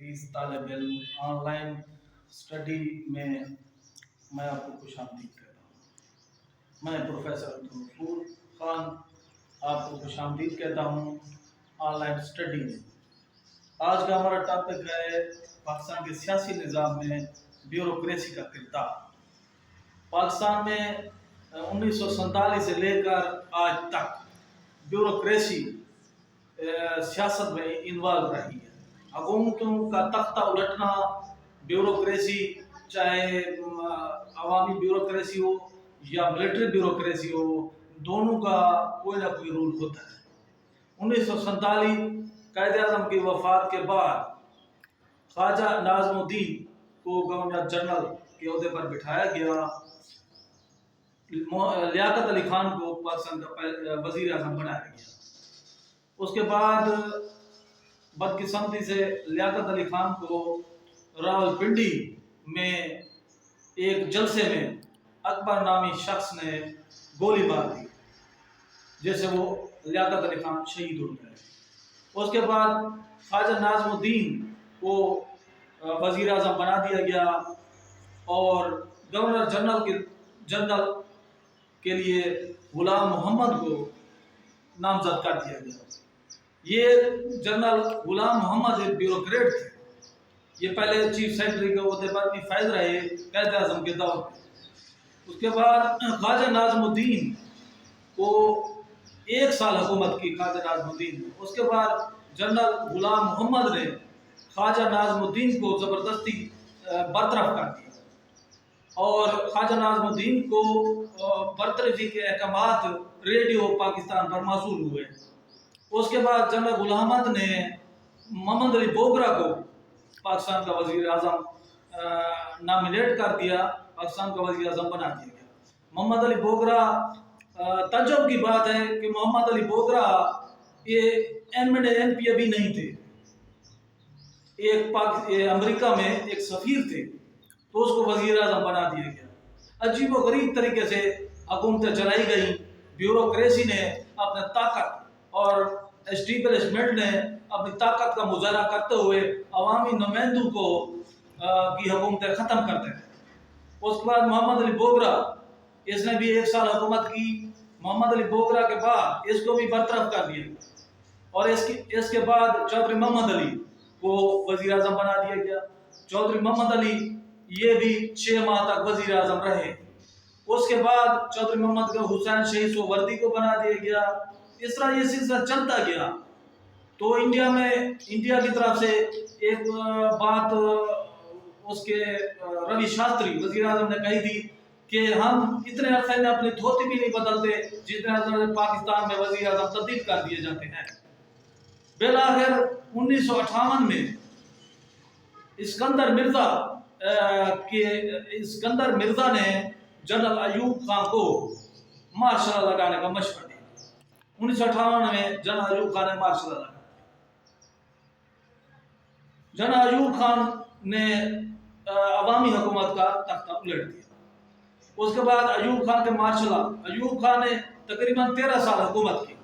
عزیز طالب علم on line study میں میں آپ کو خوش آمدید کہتا ہوں۔ میں پروفیسر عبدالغفور خان آپ کو خوش آمدید کہتا ہوں آن لائن اسٹڈی میں۔ آج کا ہمارا ٹاپک ہے پاکستان کے سیاسی نظام میں بیوروکریسی کا کردار۔ پاکستان میں 1947 سے لے کر آج تک بیوروکریسی سیاست میں انوالو رہی ہے۔ حکومتوں کا تختہ الٹنا، بیوروکریسی چاہے عوامی بیوروکریسی ہو یا ملٹری بیوروکریسی ہو، دونوں کا کوئی نہ کوئی رول ہوتا ہے۔ 1947 قائد اعظم کی وفات کے بعد خواجہ ناظم الدین کو گورنر جنرل کے عہدے پر بٹھایا گیا۔ لیاقت علی خان کو پاکستان کا وزیر اعظم بنایا گیا۔ اس کے بعد بدقسمتی سے لیاقت علی خان کو راولپنڈی میں ایک جلسے میں اکبر نامی شخص نے گولی مار دی، جس سے وہ لیاقت علی خان شہید ہو گئے۔ اس کے بعد خواجہ ناظم الدین کو وزیر اعظم بنا دیا گیا اور گورنر جنرل کے لیے غلام محمد کو نامزد کر دیا گیا۔ یہ جنرل غلام محمد ایک بیوروکریٹ تھے۔ یہ پہلے چیف سیکرٹری کے عہدے پر بھی فائز رہے قائد اعظم کے دور میں۔ اس کے بعد خواجہ ناظم الدین کو 1 سال حکومت کی خواجہ ناظم الدین نے۔ اس کے بعد جنرل غلام محمد نے خواجہ ناظم الدین کو زبردستی برطرف کر دیا اور خواجہ ناظم الدین کو برطرفی کے احکامات ریڈیو پاکستان پر موصول ہوئے۔ اس کے بعد جنرل غلام احمد نے محمد علی بوگرا کو پاکستان کا وزیر اعظم نامینیٹ کر دیا، پاکستان کا وزیر اعظم بنا دیا گیا۔ محمد علی بوگرا، تعجب کی بات ہے کہ محمد علی بوگرا یہ این پی ابھی نہیں تھے، امریکہ میں ایک سفیر تھے، تو اس کو وزیر اعظم بنا دیا گیا۔ عجیب و غریب طریقے سے حکومتیں چلائی گئی۔ بیوروکریسی نے اپنے طاقت اور اسٹیبلشمنٹ نے اپنی طاقت کا مظاہرہ کرتے ہوئے عوامی نمائندوں کی حکومتیں ختم کرتے ہیں۔ اس کے بعد محمد علی بوگرا، اس نے بھی 1 سال حکومت کی۔ محمد علی بوگرا کے بعد اس کو بھی برطرف کر دیا اور اس کے بعد چودھری محمد علی کو وزیر اعظم بنا دیا گیا۔ چودھری محمد علی یہ بھی 6 ماہ تک وزیر اعظم رہے۔ اس کے بعد چودھری محمد حسین شہید سہروردی کو بنا دیا گیا۔ اس طرح یہ سلسلہ چلتا گیا۔ تو انڈیا کی طرف سے ایک بات اس کے روی شاستری وزیر اعظم نے کہی تھی کہ ہم اتنے عرصے میں اپنی دھوتی بھی نہیں بدلتے جتنے عرصے پاکستان میں وزیر اعظم تبدیل کر دیے جاتے ہیں۔ بالآخر 1958 میں اسکندر مرزا نے جنرل ایوب خان کو مارشل لا لگانے کا مشورہ دیا۔ 1958 میں جنرل ایوب خان نے مارشل لا لگایا۔ جنرل ایوب خان نے عوامی حکومت کا تختہ الٹ دیا۔ اس کے بعد ایوب خان کے مارشل لا، ایوب خان نے تقریباً 13 سال حکومت کی۔